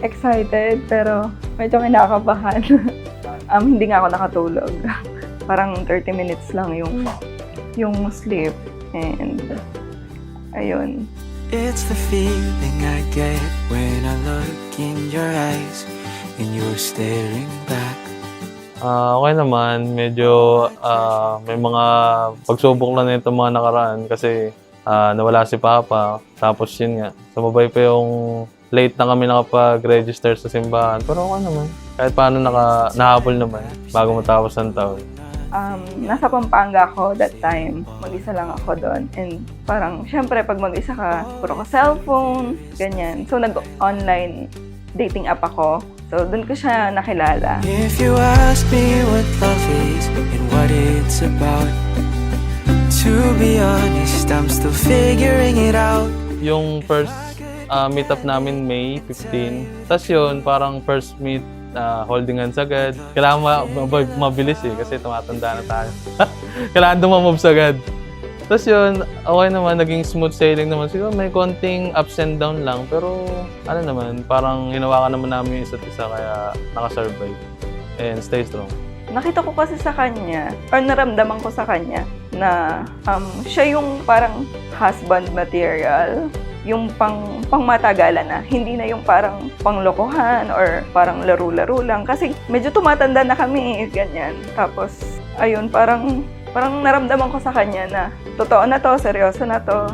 excited pero medyo kinakabahan. Hindi nga ako nakatulog. Parang 30 minutes lang yung sleep. And ayun. It's the feeling I get when I look in your eyes and you're staring back. Okay naman, medyo may mga pagsubok lang nito mga nakaraan kasi nawala si Papa. Tapos yun nga, sumabay pa yung late na kami nakapag-register sa simbahan. Pero okay naman, kahit paano nahabol naman bago matapos ang taon. Nasa Pampanga ako that time. Mag-isa lang ako doon. And parang, syempre, pag mag-isa ka, puro ka cellphone, ganyan. So, nag-online dating app ako. So, doon ko siya nakilala. If you ask me what love is and what it's about, to be honest, I'm still figuring it out. Yung first meetup namin May 15. Tapos yun, parang first meet, holding hands agad. Kailangan mabilis kasi tumatanda na tayo. Kailangan dumamoves agad. Tapos yun, okay naman, naging smooth sailing naman. Siguro may konting ups and down lang, pero ano naman, parang hinawakan naman namin yung isa't isa kaya nakasurvive. And stay strong. Nakita ko kasi sa kanya, or naramdaman ko sa kanya, na siya yung parang husband material, yung pangmatagalan na, hindi na yung parang panglokohan or parang laro-laro lang. Kasi medyo tumatanda na kami, ganyan. Tapos, ayun, parang naramdaman ko sa kanya na totoo na to, seryoso na to.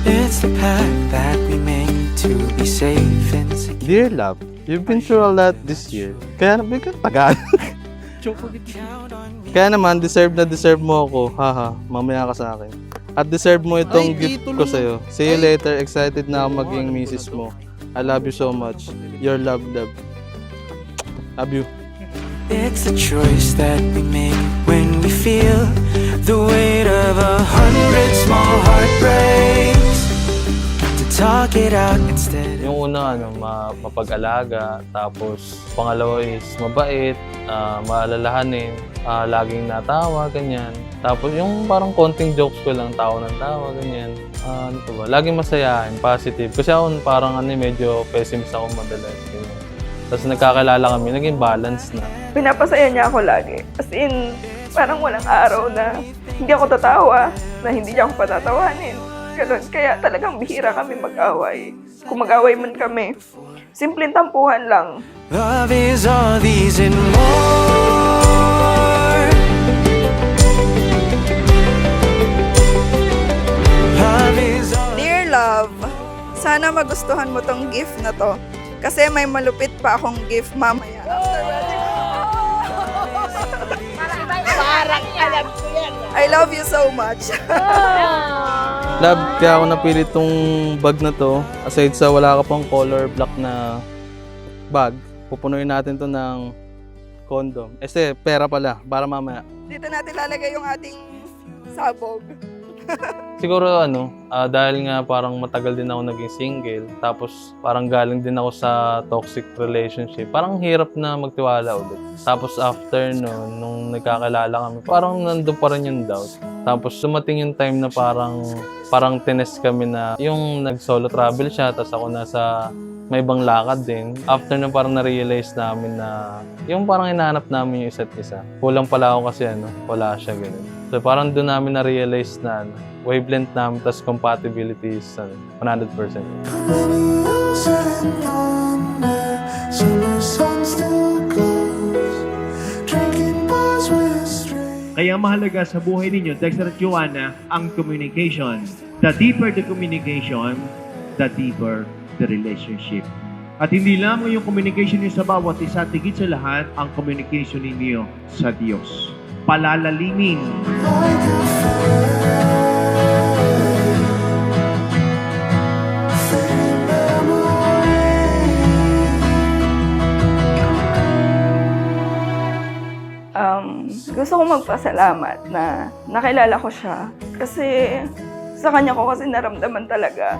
It's the pact that we make to be safe and secure. Dear love, you've been through a lot this year. Kaya biglang tagal. Kaya naman, deserve na deserve mo ako. Haha, mamaya ka sa akin. At deserve mo itong gift ko sa'yo. See you later. Excited na ako maging misis mo. I love you so much. Your love, love. Love you. It's the choice that we make when we feel the weight of 100 small heartbreaks. To talk it out instead. Yung una, mapag-alaga. Tapos, pangalawa is mabait, maalalahanin, laging natawa, ganyan. Tapos, yung parang konting jokes ko lang, tawa ng tawa, ganyan. Ano pa ba? Laging masayahin, positive. Kasi ako parang medyo pessimist ako madalas. Ganyan. Tapos nagkakilala kami, naging balance na. Pinapasaya niya ako lagi. As in, parang walang araw na hindi ako tatawa, na hindi niya ako patatawanin. Ganun. Kaya talagang bihira kami mag-away. Kung mag-away man kami, simpleng tampuhan lang. Love is all these and more. Love is all. Dear love, sana magustuhan mo tong gift na to. Kasi may malupit pa akong gift mamaya. Parang alam ko yan. I love you so much. Love, kaya ako napili tong bag na to. Aside sa wala ka pang color black na bag, pupunuin natin to ng condom. Kasi pera pala, para mamaya. Dito natin lalagay yung ating sabog. Siguro dahil nga parang matagal din ako naging single, tapos parang galing din ako sa toxic relationship, parang hirap na magtiwala ulit. Tapos after nung nagkakilala kami, parang nandun pa rin yung doubt. Tapos dumating yung time na parang tinest kami na yung nag-solo travel siya, tapos ako nasa may ibang lakad din. After na parang na-realize namin na yung parang hinahanap namin yung isa't isa. Kulang pala ako kasi wala siya ganun. So parang doon namin na-realize na wavelength namin, tas compatibility is 100%. Kaya mahalaga sa buhay ninyo, Dexter at Joanna, ang communication. The deeper the communication, the deeper the relationship. At hindi lamang yung communication niyo sa bawat isa, tigit sa lahat, ang communication ninyo sa Diyos. Palalalimin. Gusto ko magpasalamat na nakilala ko siya kasi sa kanya ko kasi naramdaman talaga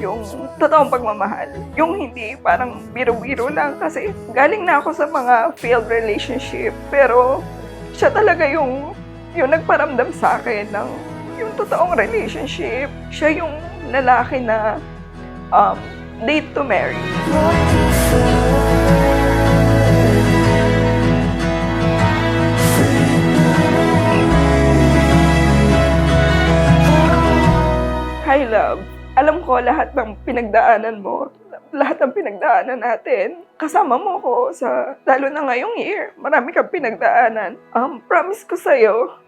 yung totoong pagmamahal. Yung hindi parang biro-biro lang kasi galing na ako sa mga failed relationship pero siya talaga yung nagparamdam sa akin ng yung totoong relationship. Siya yung lalaki na date to marry. Hi, love. Alam ko lahat ng pinagdaanan mo, lahat ng pinagdaanan natin. Kasama mo ko lalo na ngayong year. Marami kang pinagdaanan. Promise ko sa'yo,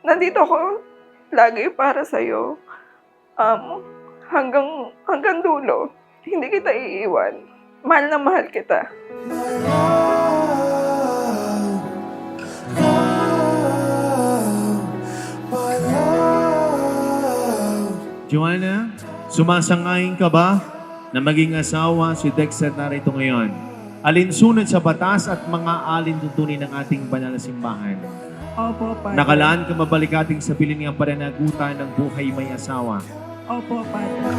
nandito ako lagi para sa'yo. Hanggang dulo. Hindi kita iiwan. Mahal na mahal kita. Joanna, sumasang-ayon ka ba na maging asawa si Dexter narito ngayon? Alinsunod sa batas at mga alintuntunin ng ating banal na simbahan. Opo, Padre. Nakalaan ka mabalikating sa piling ng pananagutan ng buhay may asawa. Opo, Padre.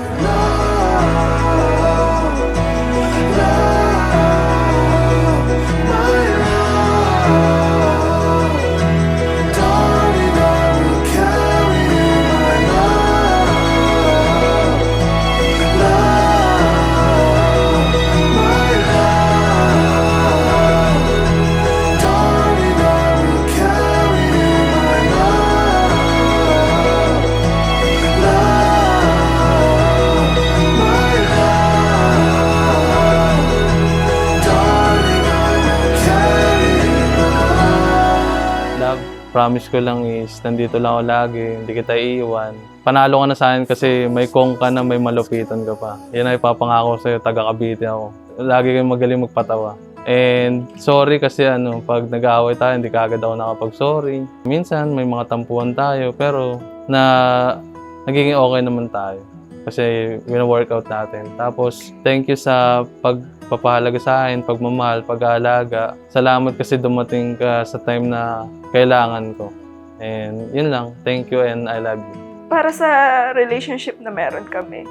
Promise ko lang is, nandito lang ako lagi, hindi kita iiwan. Panalo ka na sa akin kasi may kong ka na may malupitan ka pa. Yan ay papangako sa'yo, taga Cavite ako. Lagi kayong magaling magpatawa. And sorry kasi pag nag-aaway tayo, hindi kaagad ako nakapag-sorry. Minsan may mga tampuhan tayo, pero nagiging okay naman tayo. Kasi wina-workout natin. Tapos, thank you sa pagpapahalaga sa akin, pagmamahal, pag-aalaga. Salamat kasi dumating ka sa time na kailangan ko. And yun lang. Thank you and I love you. Para sa relationship na meron kami,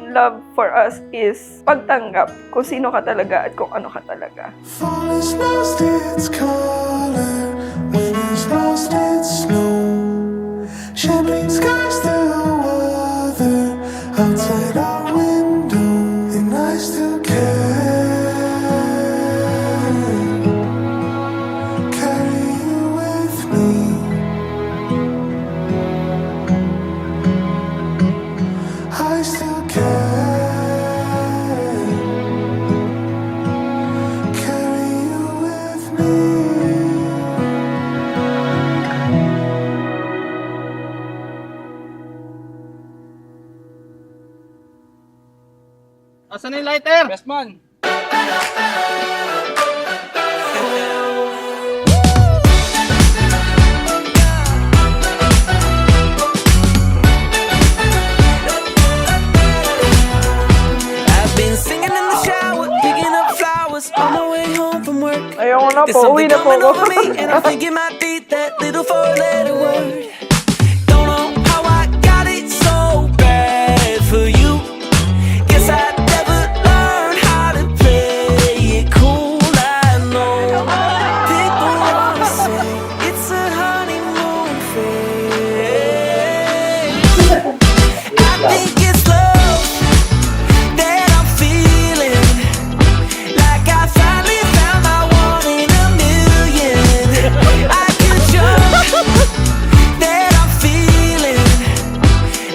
love for us is pagtanggap kung sino ka talaga at kung ano ka talaga. Fall is lost its color when it's lost its snow. Champagne skies still weather outside our window, and I still carry you with me. I still carry you with me. Asan yung lighter? Best man. I've been singing in the shower, picking up flowers on my way home from work. Ayoko na There's po, uwi something na po coming ako. over me, and I'm thinking my beat that little four-letter word. Don't know how I got it so bad for you. Guess I never learned how to play it cool. I know people wanna say it's a honeymoon phase. I think it's love that I'm feeling, like I finally found my one in a million. I can jump that I'm feeling,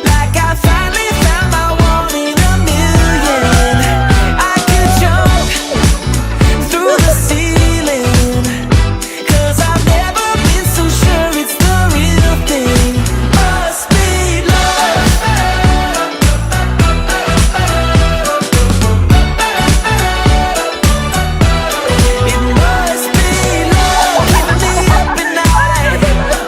like I finally found my one in a million. I can jump through the ceiling, 'cause I've never been so sure it's the real thing. Must be love. It must be love, keeping me up at night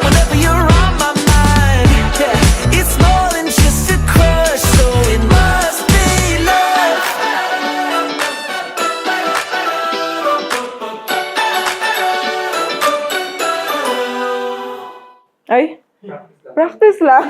whenever you're on my mind. Yeah, it's more than just a crush, so it must be love. Ay, practice lang.